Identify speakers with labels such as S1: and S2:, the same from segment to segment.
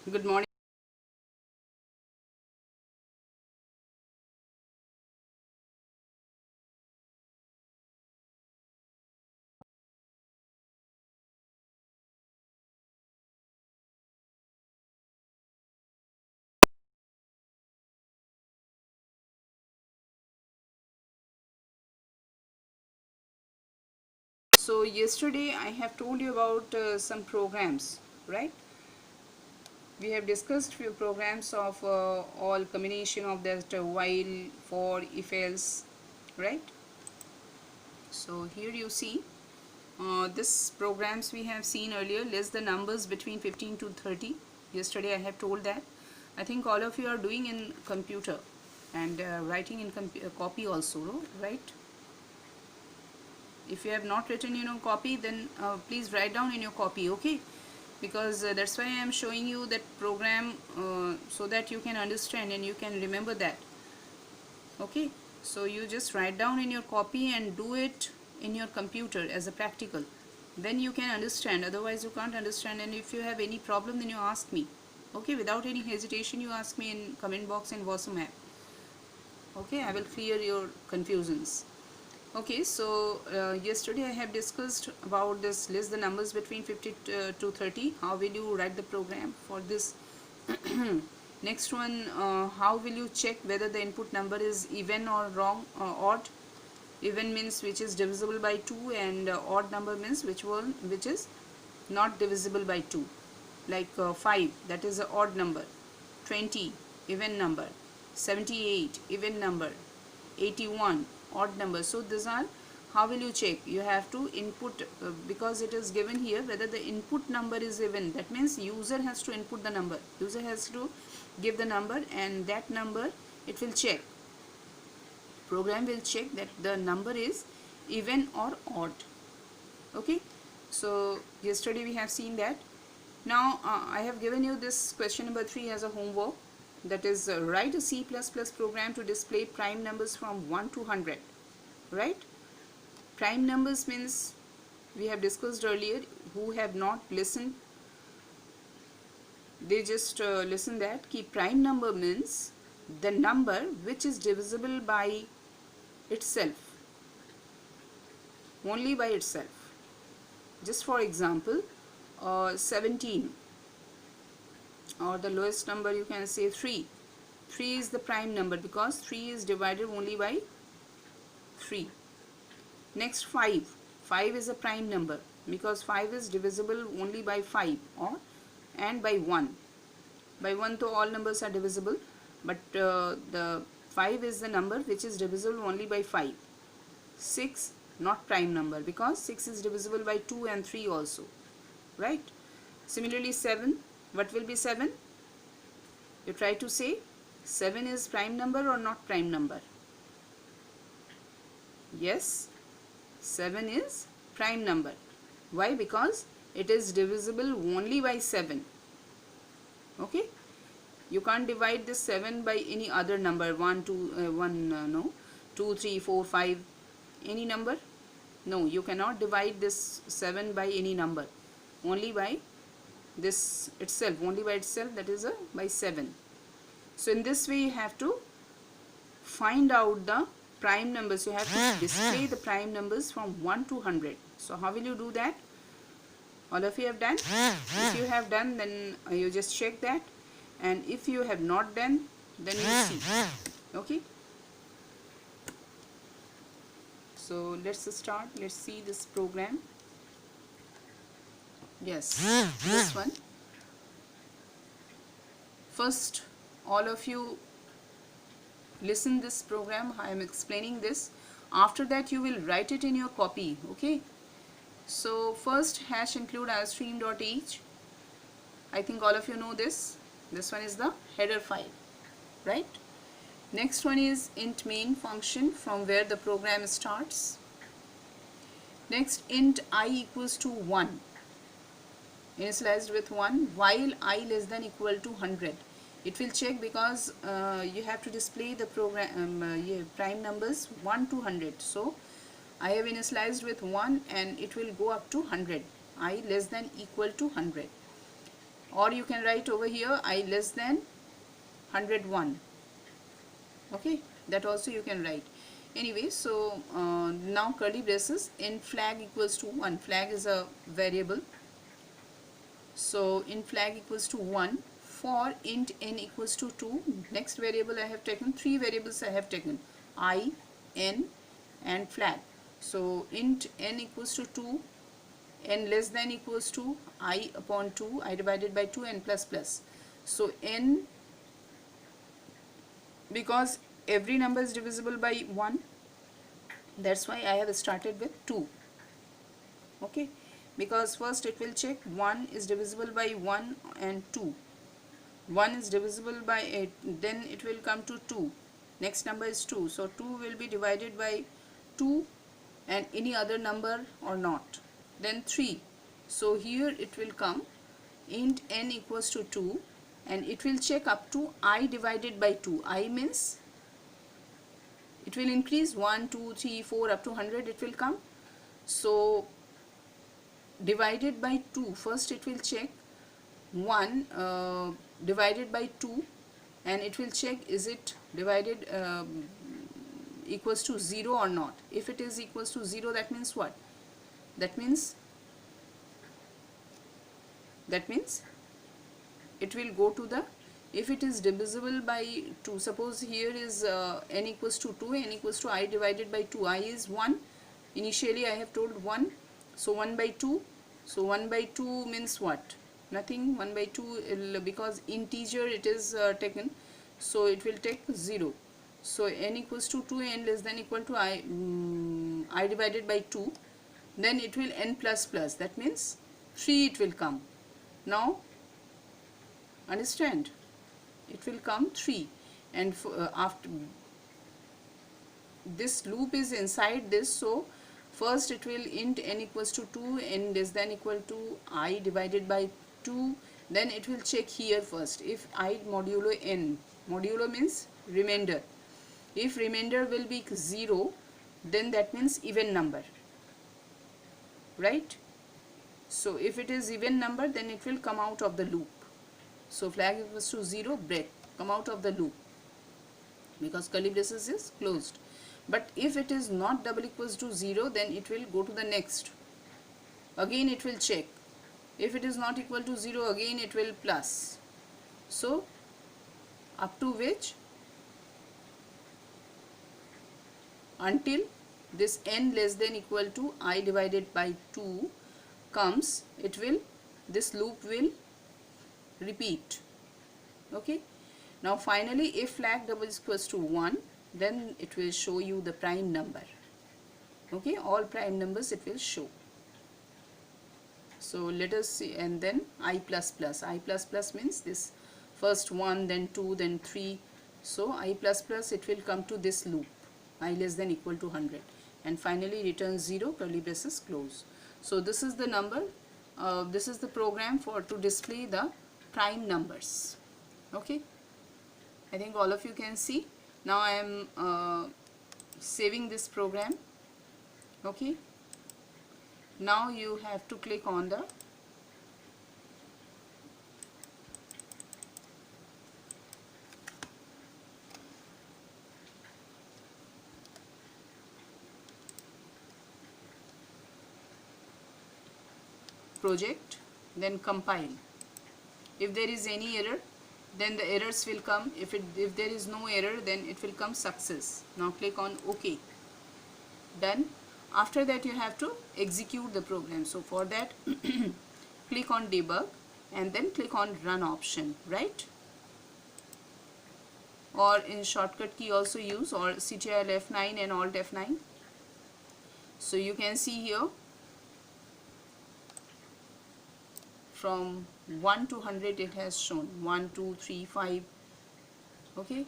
S1: Good morning. So yesterday I have told you about some programs, right? We have discussed few programs of all combination of that while, for, if else, right? So here you see this programs we have seen earlier. List the numbers between 15 to 30. Yesterday I have told that. I think all of you are doing in computer and writing in copy also, no? Right? If you have not written in your copy, then please write down in your copy, okay? Because that's why I am showing you that program so that you can understand and you can remember that, okay? So you just write down in your copy and do it in your computer as a practical, then you can understand. Otherwise you can't understand, and if you have any problem then you ask me, okay? Without any hesitation you ask me in comment box and WhatsApp app, okay? I will clear your confusions. Okay, so yesterday I have discussed about this list the numbers between 50 to 30. How will you write the program for this? Next one, how will you check whether the input number is even or wrong or odd? Even means which is divisible by 2, and odd number means which is not divisible by 2. Like 5, that is an odd number. 20, even number. 78, even number. 81, odd number. So these are, how will you check? You have to input because it is given here whether the input number is even. That means user has to input the number. User has to give the number, and that number it will check. Program will check that the number is even or odd. Okay. So yesterday we have seen that. Now I have given you this question number 3 as a homework. That is write a C++ program to display prime numbers from 1 to 100. Right? Prime numbers means, we have discussed earlier, who have not listened, they just listen that ki prime number means the number which is divisible by itself, only by itself. Just for example, 17, or the lowest number you can say 3. 3 is the prime number because 3 is divided only by 3. Next 5. 5 is a prime number because 5 is divisible only by 5 or and by 1. By 1 to all numbers are divisible, but the 5 is the number which is divisible only by 5. 6, not prime number because 6 is divisible by 2 and 3 also, right? Similarly 7, what will be 7? You try to say 7 is prime number or not prime number? Yes, 7 is prime number. Why? Because it is divisible only by 7. Okay, you can't divide this 7 by any other number, 1 2 no 2 3 4 5, any number. No, you cannot divide this 7 by any number, only by this itself, only by itself, that is by 7. So in this way you have to find out the prime numbers. You have to display the prime numbers from 1 to 100. So how will you do that? All of you have done? If you have done, then you just check that, and if you have not done, then you see. Okay, so let's start. Let's see this program. Yes, this one. First, all of you listen this program. I am explaining this. After that you will write it in your copy. Okay, so first, hash include iostream.h. I think all of you know this. This one is the header file, right? Next one is int main function, from where the program starts. Next, int I equals to 1, initialized with 1, while I less than equal to 100. It will check because you have to display the program prime numbers 1 to 100. So I have initialized with 1 and it will go up to 100. I less than equal to 100. or you can write over here I less than 101. Okay, that also you can write. Anyway, so now curly braces, in flag equals to 1. Flag is a variable, so in flag equals to 1. For int n equals to 2, next variable I have taken, 3 variables I have taken, I, n and flag. So int n equals to 2, n less than equals to I upon 2, I divided by 2, n plus plus. So n, because every number is divisible by 1, that's why I have started with 2. Okay, because first it will check 1 is divisible by 1 and 2. 1 is divisible by 8, then it will come to 2. Next number is 2, so 2 will be divided by 2 and any other number or not. Then 3, so here it will come int n equals to 2 and it will check up to I divided by 2. I means it will increase 1, 2, 3, 4 up to 100 it will come. So divided by 2, first it will check 1 divided by 2 and it will check is it divided equals to 0 or not. If it is equals to 0, that means what? That means it will go to the, if it is divisible by 2, suppose here is n equals to 2, n equals to I divided by 2, I is 1, initially I have told 1, so 1 by 2, so 1 by 2 means what? Nothing. 1 by 2, because integer it is taken, so it will take 0. So n equals to 2, n less than equal to I divided by 2, then it will n plus plus, that means 3 it will come. Now understand, it will come 3, and after this loop is inside this, so first it will int n equals to 2, n less than equal to I divided by 2, then it will check here first if I modulo n, modulo means remainder, if remainder will be 0, then that means even number, right? So if it is even number, then it will come out of the loop. So flag equals to 0, break, come out of the loop, because curly braces is closed. But if it is not double equals to 0, then it will go to the next, again it will check, if it is not equal to 0, again it will plus, so up to which, until this n less than equal to I divided by 2 comes, it will, this loop will repeat. Okay, now finally if flag double equals to 1, then it will show you the prime number. Okay, all prime numbers it will show. So let us see, and then I plus plus, I plus plus means this first 1, then 2, then 3, so I plus plus it will come to this loop, I less than equal to 100, and finally return 0, curly braces close. So this is the number, this is the program for to display the prime numbers. Okay, I think all of you can see. Now I am saving this program. Okay, now you have to click on the project, then compile. If there is any error, then the errors will come. If there is no error, then it will come success. Now click on OK. Done. After that you have to execute the program. So for that click on debug and then click on run option, right? Or in shortcut key also use, or Ctrl F9 and Alt F9. So you can see here from 1 to 100 it has shown 1, 2, 3, 5. Okay,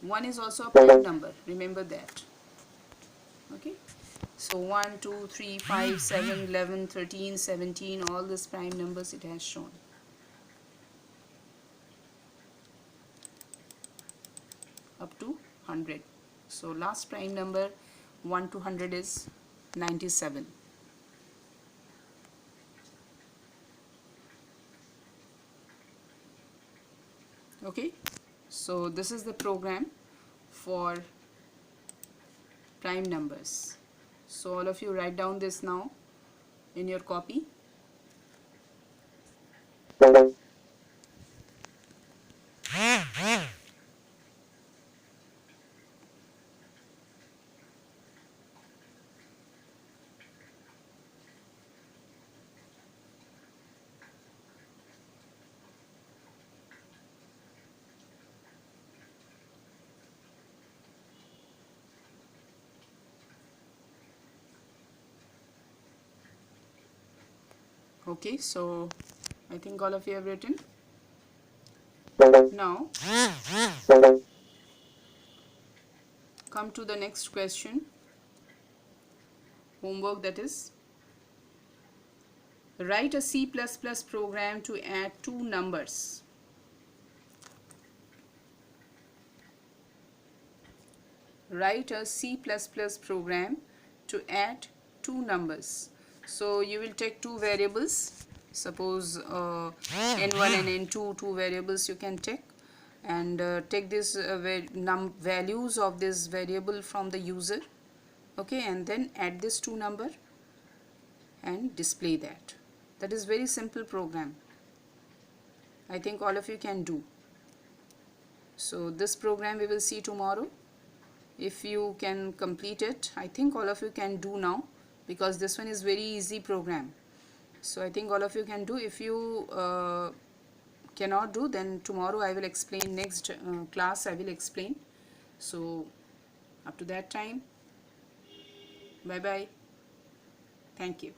S1: 1 is also a prime number, remember that. Okay, so 1, 2, 3, 5, 7, 11, 13, 17, all these prime numbers it has shown. Up to 100. So last prime number 1 to 100 is 97. Okay, so this is the program for prime numbers. So all of you write down this now in your copy. Okay, so I think all of you have written. Now come to the next question, homework, that is write a C++ program to add two numbers. Write a C++ program to add two numbers. So you will take two variables, suppose n1 and n2, two variables you can take, and take this values of this variable from the user, okay, and then add this two number and display that. That is very simple program. I think all of you can do. So this program we will see tomorrow. If you can complete it, I think all of you can do now, because this one is very easy program. So I think all of you can do. If you cannot do, then tomorrow I will explain, next class I will explain. So up to that time, bye bye, thank you.